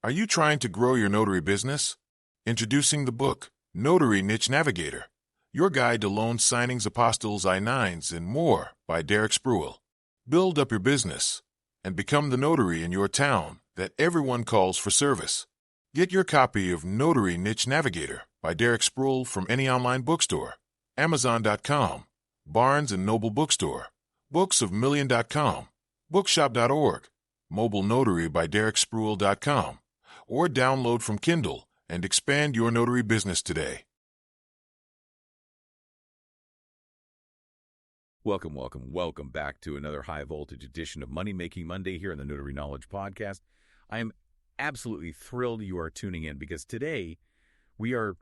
Are you trying to grow your notary business? Introducing the book, Notary Niche Navigator, your guide to loan signings, apostils, I-9s, and more by Derek Spruill. Build up your business and become the notary in your town that everyone calls for service. Get your copy of Notary Niche Navigator by Derek Spruill from any online bookstore, Amazon.com, Barnes & Noble Bookstore, booksofmillion.com, bookshop.org, Mobile Notary by DerekSpruill.com, or download from Kindle and expand your notary business today. Welcome back to another high-voltage edition of Money Making Monday here on the Notary Knowledge Podcast. I am absolutely thrilled you are tuning in because today we are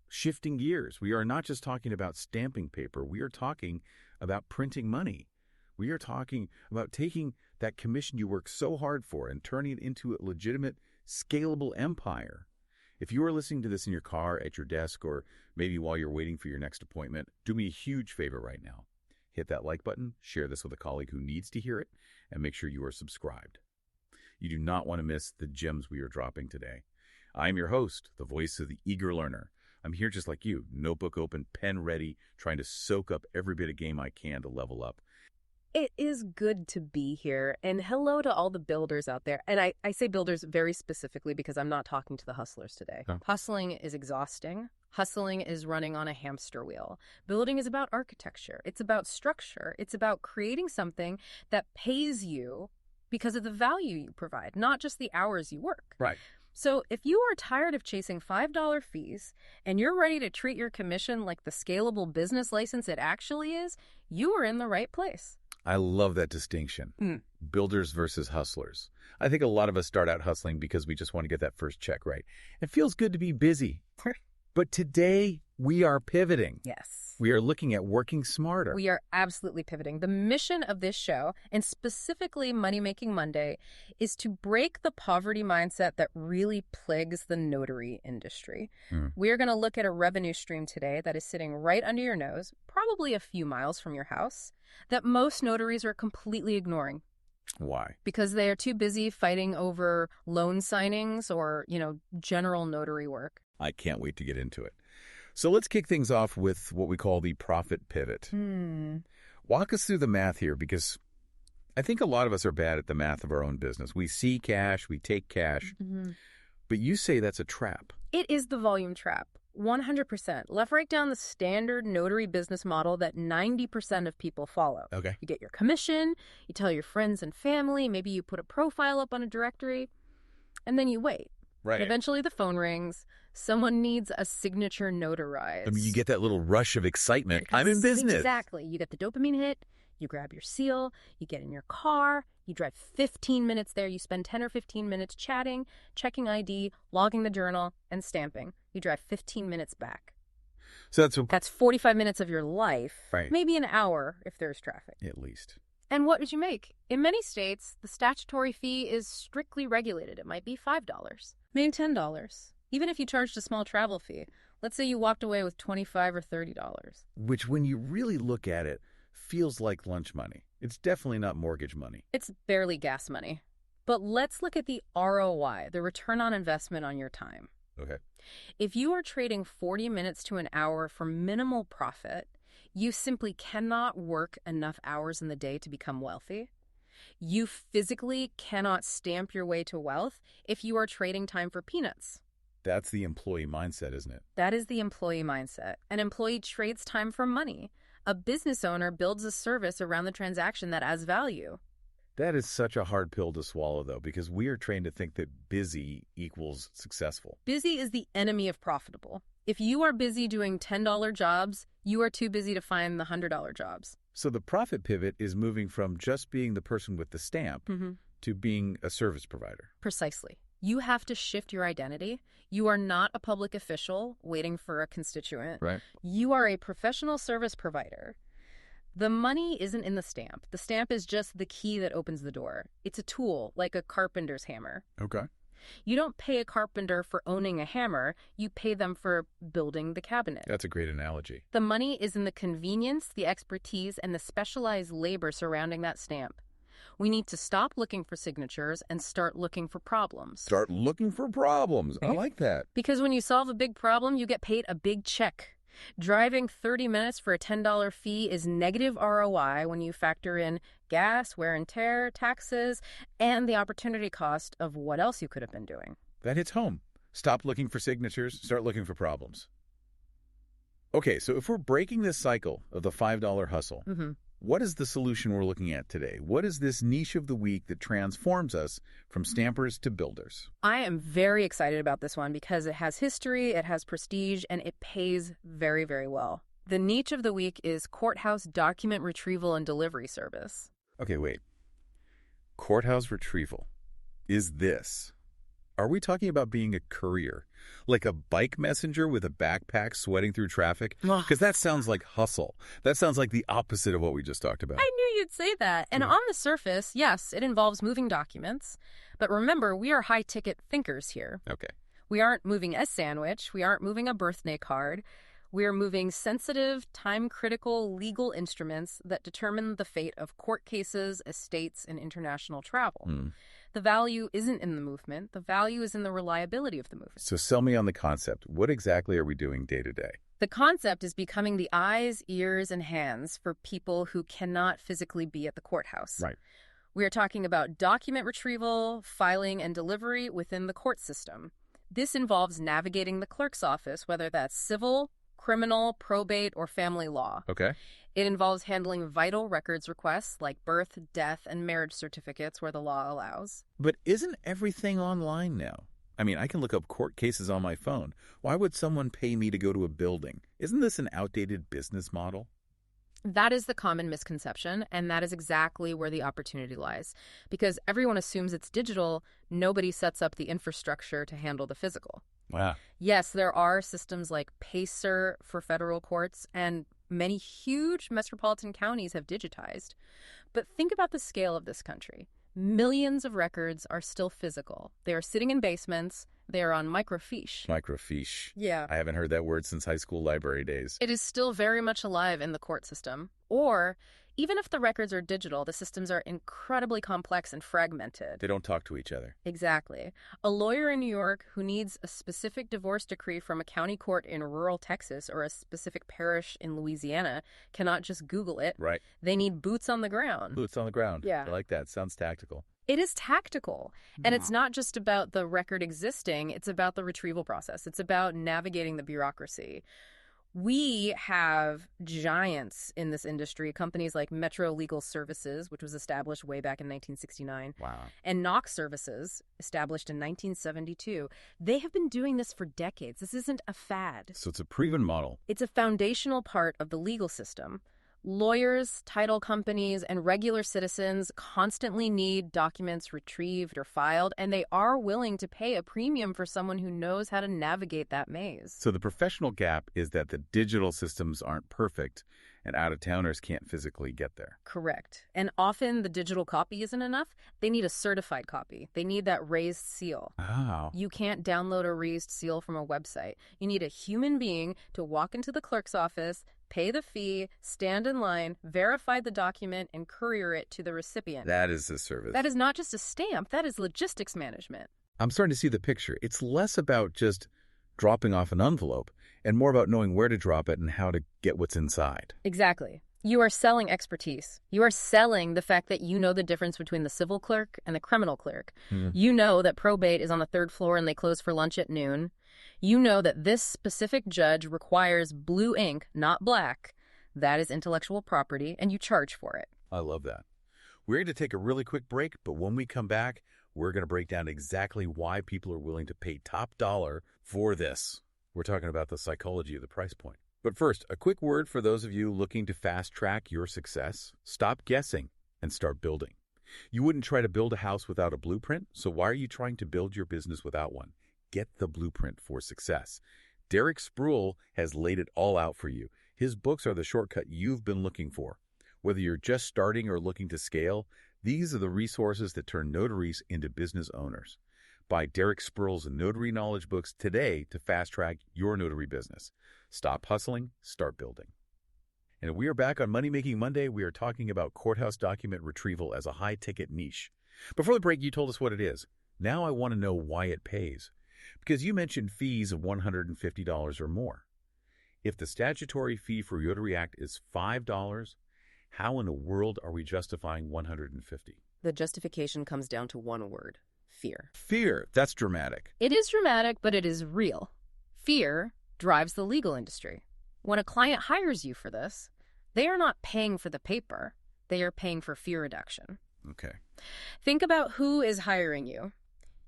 shifting gears. We are not just talking about stamping paper. We are talking about printing money. We are talking about taking that commission you work so hard for and turning it into a legitimate, scalable empire. If you are listening to this in your car, at your desk, or maybe while you're waiting for your next appointment, do me a huge favor right now. Hit that like button, share this with a colleague who needs to hear it, and make sure you are subscribed. You do not want to miss the gems we are dropping today. I'm your host, the voice of the eager learner. I'm here just like you, notebook open, pen ready, trying to soak up every bit of game I can to level up. It is good to be here, and hello to all the builders out there. And I say builders very specifically because I'm not talking to the hustlers today. Oh. Hustling is exhausting. Hustling is running on a hamster wheel. Building is about architecture. It's about structure. It's about creating something that pays you because of the value you provide, not just the hours you work. Right. So if you are tired of chasing $5 fees and you're ready to treat your commission like the scalable business license it actually is, you are in the right place. I love that distinction. Builders versus hustlers. I think a lot of us start out hustling because we just want to get that first check right. It feels good to be busy. But today we are pivoting. Yes. We are looking at working smarter. We are absolutely pivoting. The mission of this show, and specifically Money Making Monday, is to break the poverty mindset that really plagues the notary industry. We are going to look at a revenue stream today that is sitting right under your nose, probably a few miles from your house, that most notaries are completely ignoring. Why? Because they are too busy fighting over loan signings or, general notary work. I can't wait to get into it. So let's kick things off with what we call the profit pivot. Walk us through the math here, because I think a lot of us are bad at the math of our own business. We see cash, we take cash, but you say that's a trap. It is the volume trap. 100%. Let's break down the standard notary business model that 90% of people follow. Okay. You get your commission, you tell your friends and family, maybe you put a profile up on a directory, and then you wait. Right. And eventually the phone rings. Someone needs a signature notarized. I mean, you get that little rush of excitement. I'm in business. Exactly. You get the dopamine hit. You grab your seal. You get in your car. You drive 15 minutes there. You spend 10 or 15 minutes chatting, checking ID, logging the journal, and stamping. You drive 15 minutes back. So that's 45 minutes of your life. Right. Maybe an hour if there's traffic. At least. And what did you make? In many states, the statutory fee is strictly regulated. It might be $5, maybe $10. Even if you charged a small travel fee, let's say you walked away with $25 or $30. Which, when you really look at it, feels like lunch money. It's definitely not mortgage money. It's barely gas money. But let's look at the ROI, the return on investment on your time. Okay. If you are trading 40 minutes to an hour for minimal profit, you simply cannot work enough hours in the day to become wealthy. You physically cannot stamp your way to wealth if you are trading time for peanuts. That's the employee mindset, isn't it? That is the employee mindset. An employee trades time for money. A business owner builds a service around the transaction that adds value. That is such a hard pill to swallow, though, because we are trained to think that busy equals successful. Busy is the enemy of profitable. If you are busy doing $10 jobs, you are too busy to find the $100 jobs. So the profit pivot is moving from just being the person with the stamp to being a service provider. Precisely. You have to shift your identity. You are not a public official waiting for a constituent. Right. You are a professional service provider. The money isn't in the stamp. The stamp is just the key that opens the door. It's a tool, like a carpenter's hammer. Okay. You don't pay a carpenter for owning a hammer. You pay them for building the cabinet. That's a great analogy. The money is in the convenience, the expertise, and the specialized labor surrounding that stamp. We need to stop looking for signatures and start looking for problems. Start looking for problems. I like that. Because when you solve a big problem, you get paid a big check. Driving 30 minutes for a $10 fee is negative ROI when you factor in gas, wear and tear, taxes, and the opportunity cost of what else you could have been doing. That hits home. Stop looking for signatures, start looking for problems. Okay, so if we're breaking this cycle of the $5 hustle, what is the solution we're looking at today? What is this niche of the week that transforms us from stampers to builders? I am very excited about this one because it has history, it has prestige, and it pays very, very well. The niche of the week is Courthouse Document Retrieval and Delivery Service. Okay, wait. Courthouse Retrieval. Is this? Are we talking about being a courier? Like a bike messenger with a backpack sweating through traffic? Because that sounds like hustle. That sounds like the opposite of what we just talked about. I knew you'd say that. And on the surface, yes, it involves moving documents. But remember, we are high-ticket thinkers here. Okay. We aren't moving a sandwich. We aren't moving a birthday card. We are moving sensitive, time-critical legal instruments that determine the fate of court cases, estates, and international travel. The value isn't in the movement. The value is in the reliability of the movement. So sell me on the concept. What exactly are we doing day to day? The concept is becoming the eyes, ears, and hands for people who cannot physically be at the courthouse. Right. We are talking about document retrieval, filing, and delivery within the court system. This involves navigating the clerk's office, whether that's civil, criminal, probate, or family law. Okay. It involves handling vital records requests like birth, death, and marriage certificates where the law allows. But isn't everything online now? I mean, I can look up court cases on my phone. Why would someone pay me to go to a building? Isn't this an outdated business model? That is the common misconception, and that is exactly where the opportunity lies. Because everyone assumes it's digital, nobody sets up the infrastructure to handle the physical. Wow. Yes, there are systems like Pacer for federal courts, and many huge metropolitan counties have digitized. But think about the scale of this country. Millions of records are still physical. They are sitting in basements. They are on microfiche. Microfiche. Yeah. I haven't heard that word since high school library days. It is still very much alive in the court system. Or, even if the records are digital, the systems are incredibly complex and fragmented. They don't talk to each other. Exactly. A lawyer in New York who needs a specific divorce decree from a county court in rural Texas or a specific parish in Louisiana cannot just Google it. Right. They need boots on the ground. Boots on the ground. Yeah. I like that. Sounds tactical. It is tactical. And it's not just about the record existing. It's about the retrieval process. It's about navigating the bureaucracy. We have giants in this industry, companies like Metro Legal Services, which was established way back in 1969. Wow. And Knox Services, established in 1972. They have been doing this for decades. This isn't a fad. So it's a proven model. It's a foundational part of the legal system. Lawyers, title companies, and regular citizens constantly need documents retrieved or filed, and they are willing to pay a premium for someone who knows how to navigate that maze. So the professional gap is that the digital systems aren't perfect, and out-of-towners can't physically get there. Correct. And often the digital copy isn't enough. They need a certified copy. They need that raised seal. Wow. You can't download a raised seal from a website. You need a human being to walk into the clerk's office, pay the fee, stand in line, verify the document, and courier it to the recipient. That is a service. That is not just a stamp. That is logistics management. I'm starting to see the picture. It's less about just dropping off an envelope and more about knowing where to drop it and how to get what's inside. Exactly. You are selling expertise. You are selling the fact that you know the difference between the civil clerk and the criminal clerk. You know that probate is on the third floor and they close for lunch at noon. You know that this specific judge requires blue ink, not black. That is intellectual property, and you charge for it. I love that. We're going to take a really quick break, but when we come back, we're going to break down exactly why people are willing to pay top dollar for this. We're talking about the psychology of the price point. But first, a quick word for those of you looking to fast-track your success. Stop guessing and start building. You wouldn't try to build a house without a blueprint, so why are you trying to build your business without one? Get the blueprint for success. Derek Spruill has laid it all out for you. His books are the shortcut you've been looking for. Whether you're just starting or looking to scale, these are the resources that turn notaries into business owners. Buy Derek Spruill's Notary Knowledge books today to fast-track your notary business. Stop hustling, start building. And we are back on Money Making Monday. We are talking about courthouse document retrieval as a high-ticket niche. Before the break, you told us what it is. Now I want to know why it pays. Because you mentioned fees of $150 or more. If the statutory fee for Notary Act is $5, how in the world are we justifying $150? The justification comes down to one word: fear. Fear. That's dramatic. It is dramatic, but it is real. Fear drives the legal industry. When a client hires you for this, they are not paying for the paper. They are paying for fear reduction. Okay. Think about who is hiring you.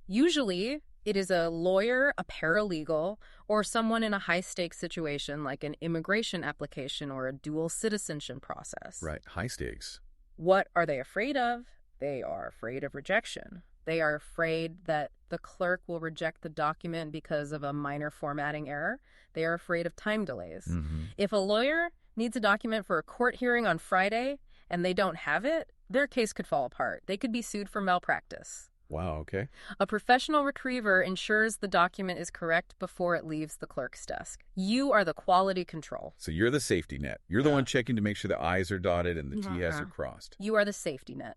Usually, it is a lawyer, a paralegal, or someone in a high-stakes situation like an immigration application or a dual citizenship process. Right. High stakes. What are they afraid of? They are afraid of rejection. They are afraid that the clerk will reject the document because of a minor formatting error. They are afraid of time delays. Mm-hmm. If a lawyer needs a document for a court hearing on Friday and they don't have it, their case could fall apart. They could be sued for malpractice. Wow, okay. A professional retriever ensures the document is correct before it leaves the clerk's desk. You are the quality control. So you're the safety net. You're the one checking to make sure the I's are dotted and the T's are crossed. You are the safety net.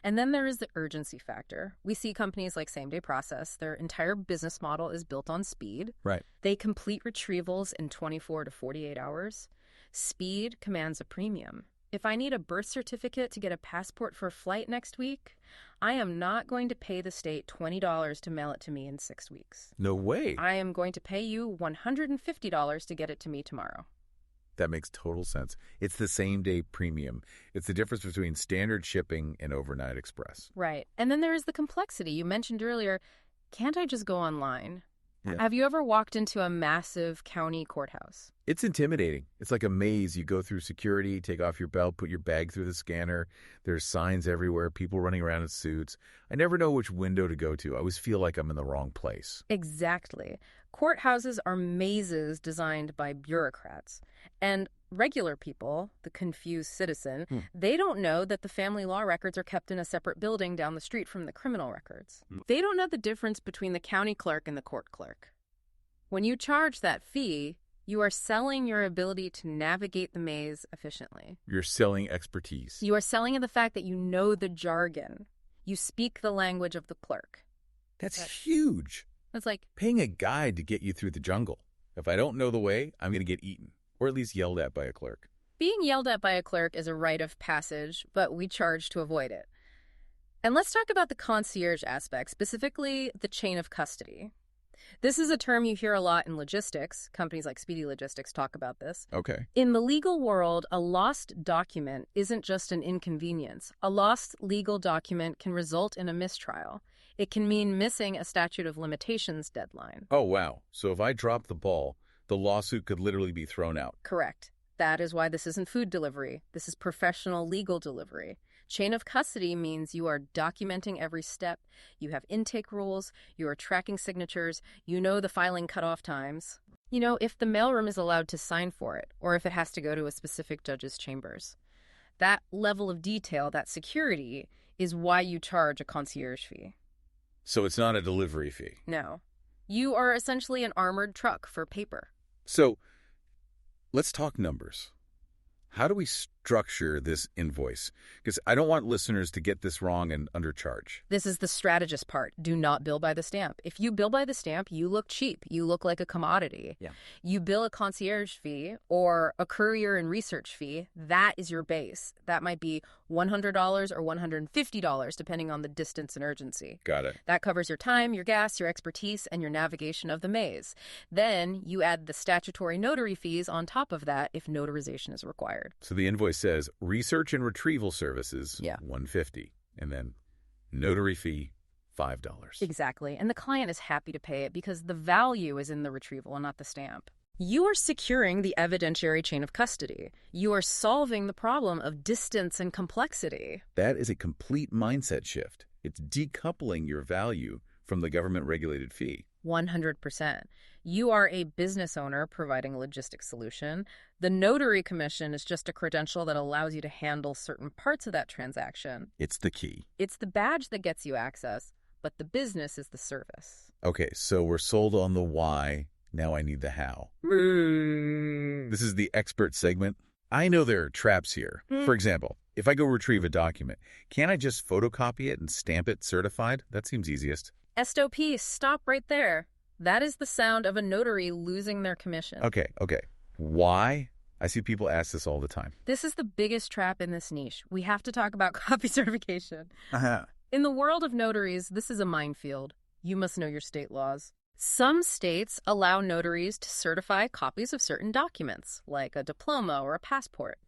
And then there is the urgency factor. We see companies like Same Day Process. Their entire business model is built on speed. Right. They complete retrievals in 24 to 48 hours. Speed commands a premium. If I need a birth certificate to get a passport for a flight next week, I am not going to pay the state $20 to mail it to me in 6 weeks. No way. I am going to pay you $150 to get it to me tomorrow. That makes total sense. It's the same day premium. It's the difference between standard shipping and overnight express. Right. And then there is the complexity. You mentioned earlier, can't I just go online? Yeah. Have you ever walked into a massive county courthouse? It's intimidating. It's like a maze. You go through security, take off your belt, put your bag through the scanner. There's signs everywhere, people running around in suits. I never know which window to go to. I always feel like I'm in the wrong place. Exactly. Courthouses are mazes designed by bureaucrats. And regular people, the confused citizen, they don't know that the family law records are kept in a separate building down the street from the criminal records. They don't know the difference between the county clerk and the court clerk. When you charge that fee, you are selling your ability to navigate the maze efficiently. You're selling expertise. You are selling the fact that you know the jargon. You speak the language of the clerk. That's huge. It's like paying a guide to get you through the jungle. If I don't know the way, I'm going to get eaten, or at least yelled at by a clerk. Being yelled at by a clerk is a rite of passage, but we charge to avoid it. And let's talk about the concierge aspect, specifically the chain of custody. This is a term you hear a lot in logistics. Companies like Speedy Logistics talk about this. Okay. In the legal world, a lost document isn't just an inconvenience. A lost legal document can result in a mistrial. It can mean missing a statute of limitations deadline. Oh, wow. So if I drop the ball, the lawsuit could literally be thrown out. Correct. That is why this isn't food delivery. This is professional legal delivery. Chain of custody means you are documenting every step. You have intake rules. You are tracking signatures. You know the filing cutoff times. You know if the mailroom is allowed to sign for it, or if it has to go to a specific judge's chambers. That level of detail, that security, is why you charge a concierge fee. So it's not a delivery fee? No. You are essentially an armored truck for paper. So let's talk numbers. How do we structure this invoice? Because I don't want listeners to get this wrong and undercharge. This is the strategist part. Do not bill by the stamp. If you bill by the stamp, you look cheap. You look like a commodity. Yeah. You bill a concierge fee or a courier and research fee. That is your base. That might be $100 or $150, depending on the distance and urgency. Got it. That covers your time, your gas, your expertise, and your navigation of the maze. Then you add the statutory notary fees on top of that if notarization is required. So the invoice says research and retrieval services, Yeah. $150, and then notary fee, $5. Exactly. And the client is happy to pay it because the value is in the retrieval and not the stamp. You are securing the evidentiary chain of custody. You are solving the problem of distance and complexity. That is a complete mindset shift. It's decoupling your value from the government-regulated fee. 100%. You are a business owner providing a logistics solution. The notary commission is just a credential that allows you to handle certain parts of that transaction. It's the key. It's the badge that gets you access, but the business is the service. Okay, so we're sold on the why. Now I need the how. This is the expert segment. I know there are traps here. For example, if I go retrieve a document, can't I just photocopy it and stamp it certified? That seems easiest. SOP, stop right there. That is the sound of a notary losing their commission. Okay. Why? I see people ask this all the time. This is the biggest trap in this niche. We have to talk about copy certification. Uh-huh. In the world of notaries, this is a minefield. You must know your state laws. Some states allow notaries to certify copies of certain documents, like a diploma or a passport.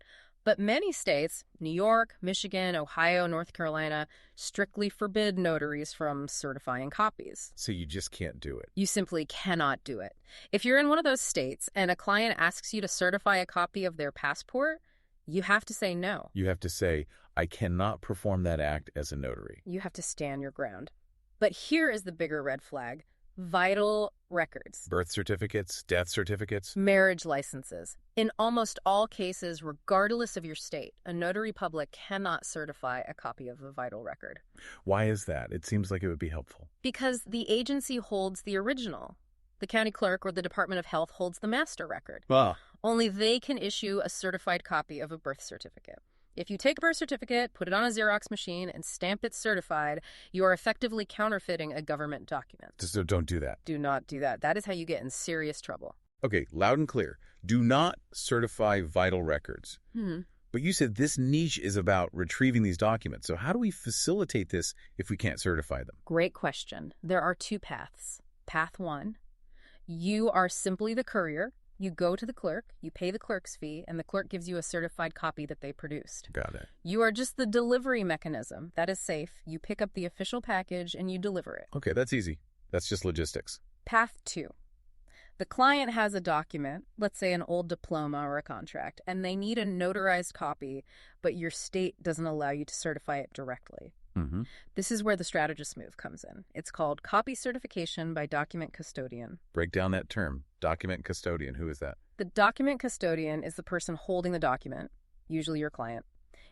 But many states, New York, Michigan, Ohio, North Carolina, strictly forbid notaries from certifying copies. So you just can't do it. You simply cannot do it. If you're in one of those states and a client asks you to certify a copy of their passport, you have to say no. You have to say, I cannot perform that act as a notary. You have to stand your ground. But here is the bigger red flag. Vital records. Birth certificates, death certificates. Marriage licenses. In almost all cases, regardless of your state, a notary public cannot certify a copy of a vital record. Why is that? It seems like it would be helpful. Because the agency holds the original. The county clerk or the Department of Health holds the master record. Only they can issue a certified copy of a birth certificate. If you take a birth certificate, put it on a Xerox machine, and stamp it certified, you are effectively counterfeiting a government document. So don't do that. Do not do that. That is how you get in serious trouble. Okay, loud and clear. Do not certify vital records. But you said this niche is about retrieving these documents. So how do we facilitate this if we can't certify them? Great question. There are two paths. Path one, you are simply the courier. You go to the clerk, you pay the clerk's fee, and the clerk gives you a certified copy that they produced. Got it. You are just the delivery mechanism. That is safe. You pick up the official package and you deliver it. Okay, that's easy. That's just logistics. Path two. The client has a document, let's say an old diploma or a contract, and they need a notarized copy, but your state doesn't allow you to certify it directly. This is where the strategist move comes in. It's called copy certification by document custodian. Break down that term. Document custodian. Who is that? The document custodian is the person holding the document, usually your client.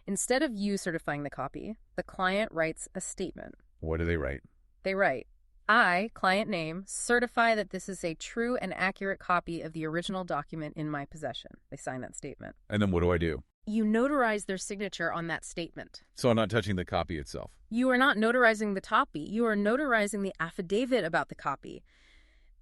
Instead of you certifying the copy, the client writes a statement. What do they write? They write, I, client name, certify that this is a true and accurate copy of the original document in my possession. They sign that statement. And then what do I do? You notarize their signature on that statement. So I'm not touching the copy itself? You are not notarizing the copy. You are notarizing the affidavit about the copy.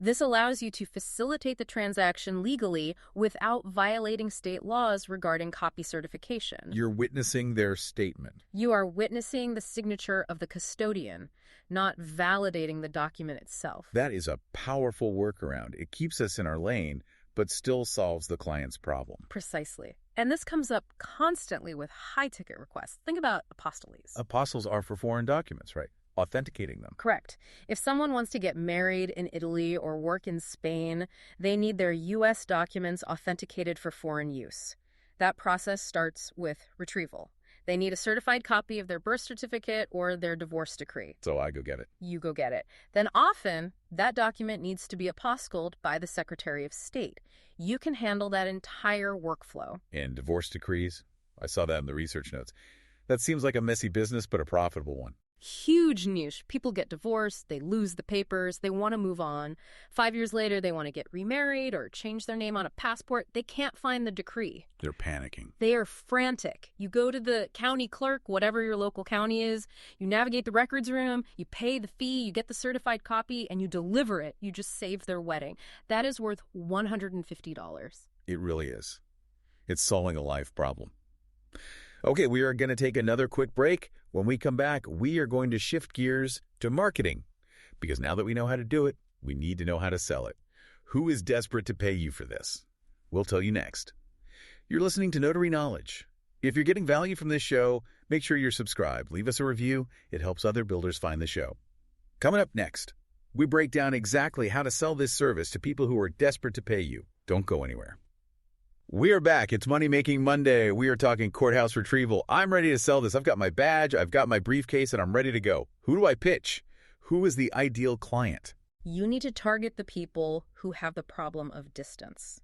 This allows you to facilitate the transaction legally without violating state laws regarding copy certification. You're witnessing their statement. You are witnessing the signature of the custodian, not validating the document itself. That is a powerful workaround. It keeps us in our lane, but still solves the client's problem. Precisely. And this comes up constantly with high-ticket requests. Think about apostilles. Apostles are for foreign documents, right? Authenticating them. Correct. If someone wants to get married in Italy or work in Spain, they need their U.S. documents authenticated for foreign use. That process starts with retrieval. They need a certified copy of their birth certificate or their divorce decree. So I go get it. You go get it. Then often, that document needs to be apostilled by the Secretary of State. You can handle that entire workflow. And divorce decrees? I saw that in the research notes. That seems like a messy business, but a profitable one. Huge niche. People get divorced, they lose the papers, they want to move on. 5 years later, they want to get remarried or change their name on a passport. They can't find the decree. They're panicking. They are frantic. You go to the county clerk, whatever your local county is, you navigate the records room, you pay the fee, you get the certified copy, and you deliver it. You just saved their wedding. That is worth $150. It really is. It's solving a life problem. Okay, we are going to take another quick break. When we come back, we are going to shift gears to marketing. Because now that we know how to do it, we need to know how to sell it. Who is desperate to pay you for this? We'll tell you next. You're listening to Notary Knowledge. If you're getting value from this show, make sure you're subscribed. Leave us a review. It helps other builders find the show. Coming up next, we break down exactly how to sell this service to people who are desperate to pay you. Don't go anywhere. We are back. It's Money Making Monday. We are talking Courthouse Retrieval. I'm ready to sell this. I've got my badge, I've got my briefcase, and I'm ready to go. Who do I pitch? Who is the ideal client? You need to target the people who have the problem of distance.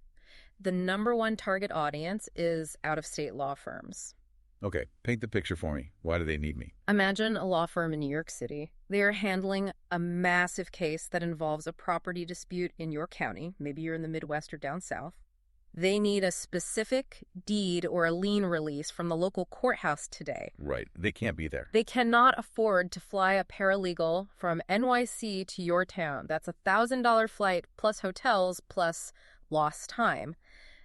The number one target audience is out-of-state law firms. Okay, paint the picture for me. Why do they need me? Imagine a law firm in New York City. They are handling a massive case that involves a property dispute in your county. Maybe you're in the Midwest or down south. They need a specific deed or a lien release from the local courthouse today. Right. They can't be there. They cannot afford to fly a paralegal from NYC to your town. That's a $1,000 flight plus hotels plus lost time.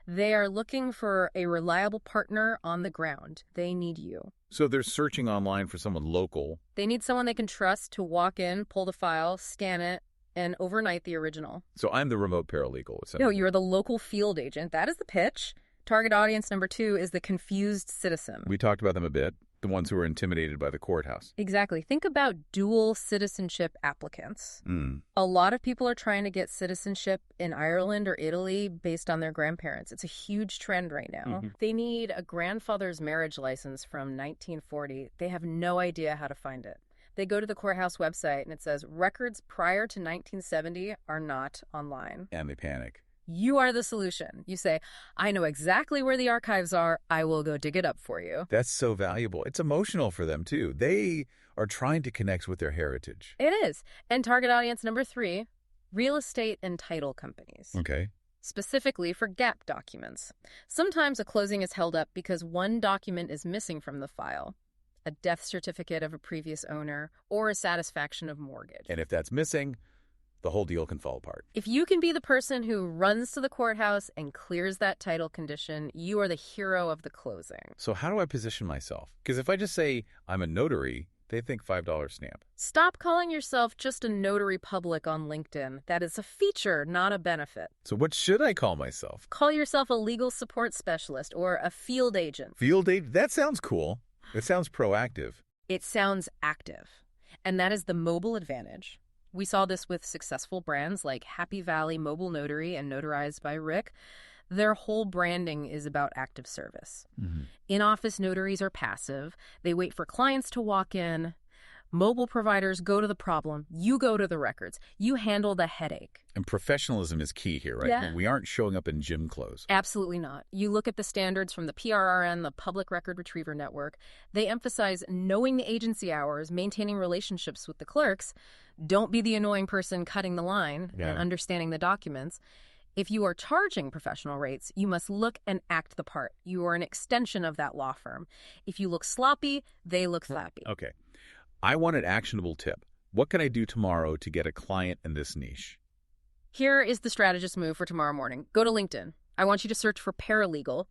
They are looking for a reliable partner on the ground. They need you. So they're searching online for someone local. They need someone they can trust to walk in, pull the file, scan it, and overnight the original. So I'm the remote paralegal. No, you're the local field agent. That is the pitch. Target audience number 2 is the confused citizen. We talked about them a bit, the ones who are intimidated by the courthouse. Exactly. Think about dual citizenship applicants. A lot of people are trying to get citizenship in Ireland or Italy based on their grandparents. It's a huge trend right now. They need a grandfather's marriage license from 1940. They have no idea how to find it. They go to the courthouse website and it says records prior to 1970 are not online. And they panic. You are the solution. You say, I know exactly where the archives are. I will go dig it up for you. That's so valuable. It's emotional for them, too. They are trying to connect with their heritage. It is. And target audience number 3, real estate and title companies. Okay. Specifically for gap documents. Sometimes a closing is held up because one document is missing from the file. A death certificate of a previous owner or a satisfaction of mortgage. And if that's missing, the whole deal can fall apart. If you can be the person who runs to the courthouse and clears that title condition, you are the hero of the closing. So how do I position myself? Because if I just say I'm a notary, they think $5 stamp. Stop calling yourself just a notary public on LinkedIn. That is a feature, not a benefit. So what should I call myself? Call yourself a legal support specialist or a field agent. Field agent? That sounds cool. It sounds proactive. It sounds active. And that is the mobile advantage. We saw this with successful brands like Happy Valley Mobile Notary and Notarized by Rick. Their whole branding is about active service. In-office notaries are passive. They wait for clients to walk in. Mobile providers go to the problem. You go to the records. You handle the headache. And professionalism is key here, right? Yeah. We aren't showing up in gym clothes. Absolutely not. You look at the standards from the PRRN, the Public Record Retriever Network. They emphasize knowing the agency hours, maintaining relationships with the clerks. Don't be the annoying person cutting the line and understanding the documents. If you are charging professional rates, you must look and act the part. You are an extension of that law firm. If you look sloppy, they look slappy. Okay. I want an actionable tip. What can I do tomorrow to get a client in this niche? Here is the strategist move for tomorrow morning. Go to LinkedIn. I want you to search for paralegal,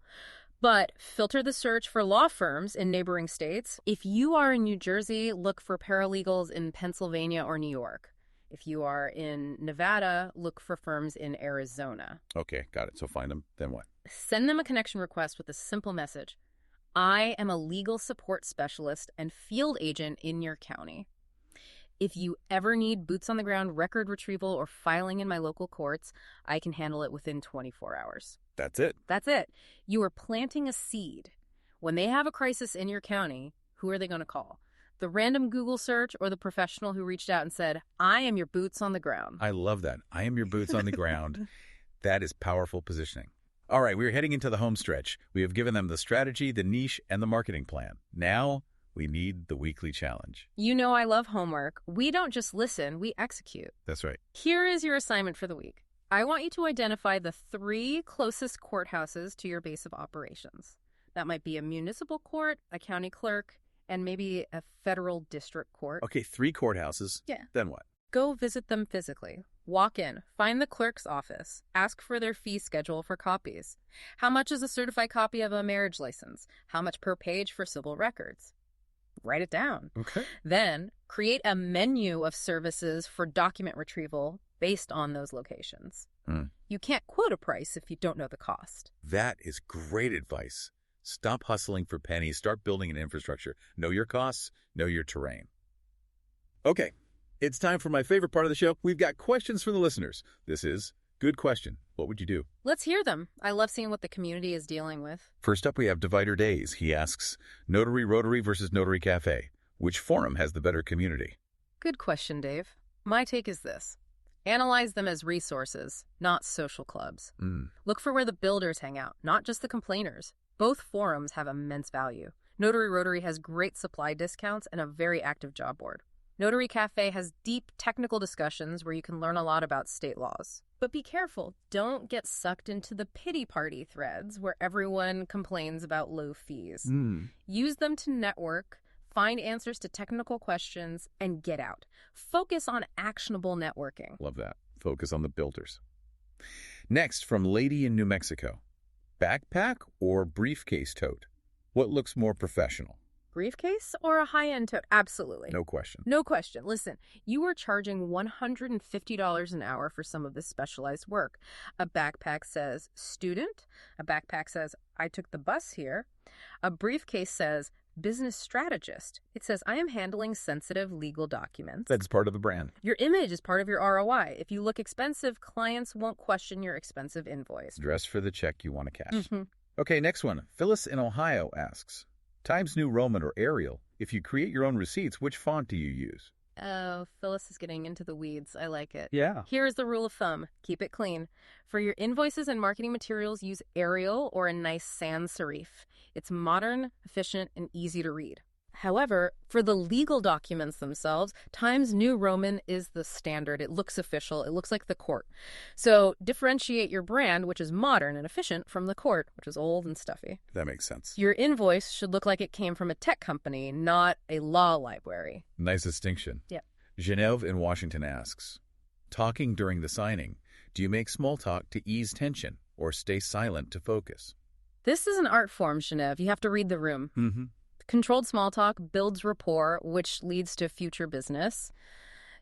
but filter the search for law firms in neighboring states. If you are in New Jersey, look for paralegals in Pennsylvania or New York. If you are in Nevada, look for firms in Arizona. Okay, got it. So find them. Then what? Send them a connection request with a simple message. I am a legal support specialist and field agent in your county. If you ever need boots on the ground record retrieval or filing in my local courts, I can handle it within 24 hours. That's it. That's it. You are planting a seed. When they have a crisis in your county, who are they going to call? The random Google search or the professional who reached out and said, I am your boots on the ground? I love that. I am your boots on the ground. That is powerful positioning. All right, we're heading into the home stretch. We have given them the strategy, the niche, and the marketing plan. Now we need the weekly challenge. You know I love homework. We don't just listen, we execute. That's right. Here is your assignment for the week. I want you to identify the 3 closest courthouses to your base of operations. That might be a municipal court, a county clerk, and maybe a federal district court. Okay, 3 courthouses. Yeah. Then what? Go visit them physically. Walk in, find the clerk's office, ask for their fee schedule for copies. How much is a certified copy of a marriage license? How much per page for civil records? Write it down. Okay. Then create a menu of services for document retrieval based on those locations. You can't quote a price if you don't know the cost. That is great advice. Stop hustling for pennies. Start building an infrastructure. Know your costs. Know your terrain. Okay. It's time for my favorite part of the show. We've got questions from the listeners. This is Good Question. What would you do? Let's hear them. I love seeing what the community is dealing with. First up, we have Divider Days. He asks, Notary Rotary versus Notary Cafe. Which forum has the better community? Good question, Dave. My take is this. Analyze them as resources, not social clubs. Look for where the builders hang out, not just the complainers. Both forums have immense value. Notary Rotary has great supply discounts and a very active job board. Notary Cafe has deep technical discussions where you can learn a lot about state laws. But be careful, don't get sucked into the pity party threads where everyone complains about low fees. Use them to network, find answers to technical questions, and get out. Focus on actionable networking. Love that. Focus on the builders. Next, from Lady in New Mexico. Backpack or briefcase tote? What looks more professional? Briefcase or a high-end tote? Absolutely. No question. No question. Listen, you are charging $150 an hour for some of this specialized work. A backpack says student. A backpack says I took the bus here. A briefcase says business strategist. It says I am handling sensitive legal documents. That's part of the brand. Your image is part of your ROI. If you look expensive, clients won't question your expensive invoice. Dress for the check you want to cash. Okay, next one. Phyllis in Ohio asks, Times New Roman or Arial, if you create your own receipts, which font do you use? Oh, Phyllis is getting into the weeds. I like it. Yeah. Here is the rule of thumb. Keep it clean. For your invoices and marketing materials, use Arial or a nice sans serif. It's modern, efficient, and easy to read. However, for the legal documents themselves, Times New Roman is the standard. It looks official. It looks like the court. So differentiate your brand, which is modern and efficient, from the court, which is old and stuffy. That makes sense. Your invoice should look like it came from a tech company, not a law library. Nice distinction. Yeah. Genevieve in Washington asks, talking during the signing, do you make small talk to ease tension or stay silent to focus? This is an art form, Genevieve. You have to read the room. Controlled small talk builds rapport, which leads to future business.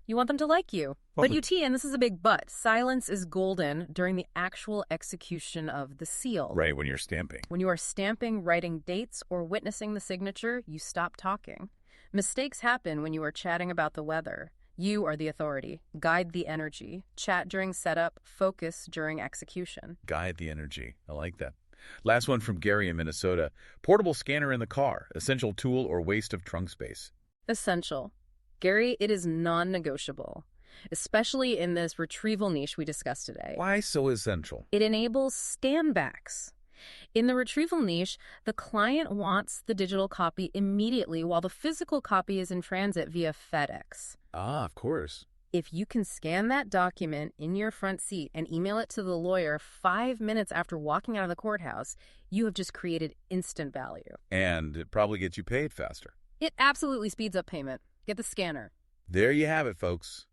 You want them to like you. But and this is a big but, silence is golden during the actual execution of the seal. Right, when you're stamping. When you are stamping, writing dates, or witnessing the signature, you stop talking. Mistakes happen when you are chatting about the weather. You are the authority. Guide the energy. Chat during setup, focus during execution. Guide the energy. I like that. Last one from Gary in Minnesota. Portable scanner in the car, essential tool or waste of trunk space? Essential. Gary, it is non-negotiable, especially in this retrieval niche we discussed today. Why so essential? It enables standbacks. In the retrieval niche, the client wants the digital copy immediately while the physical copy is in transit via FedEx. Ah, of course. If you can scan that document in your front seat and email it to the lawyer 5 minutes after walking out of the courthouse, you have just created instant value. And it probably gets you paid faster. It absolutely speeds up payment. Get the scanner. There you have it, folks.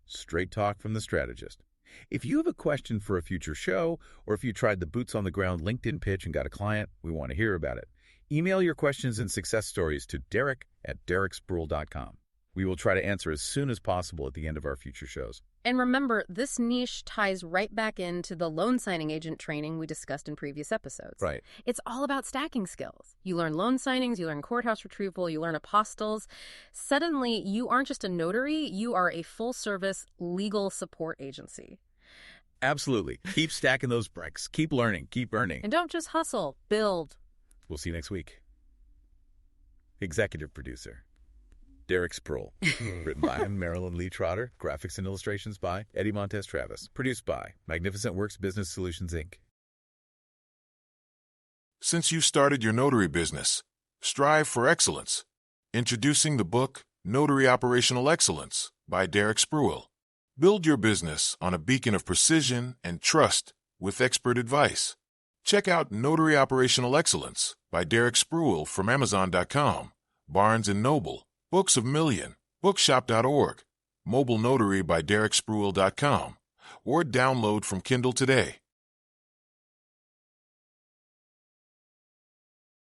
Straight talk from the strategist. If you have a question for a future show, or if you tried the boots on the ground LinkedIn pitch and got a client, we want to hear about it. Email your questions and success stories to derek@dereksproul.com. We will try to answer as soon as possible at the end of our future shows. And remember, this niche ties right back into the loan signing agent training we discussed in previous episodes. Right. It's all about stacking skills. You learn loan signings, you learn courthouse retrieval, you learn apostles. Suddenly, you aren't just a notary, you are a full-service legal support agency. Absolutely. Keep stacking those bricks. Keep learning. Keep earning. And don't just hustle, build. We'll see you next week. Executive producer, Derek Sproul. Written by Marylyn Lee Trotter. Graphics and illustrations by Eddie Montes Travis. Produced by Magnificent Works Business Solutions, Inc. Since you started your notary business, strive for excellence. Introducing the book, Notary Operational Excellence by Derek Sproul. Build your business on a beacon of precision and trust with expert advice. Check out Notary Operational Excellence by Derek Sproul from Amazon.com, Barnes & Noble, Books of Million, Bookshop.org, Mobile Notary by DerekSproul.com, or download from Kindle today.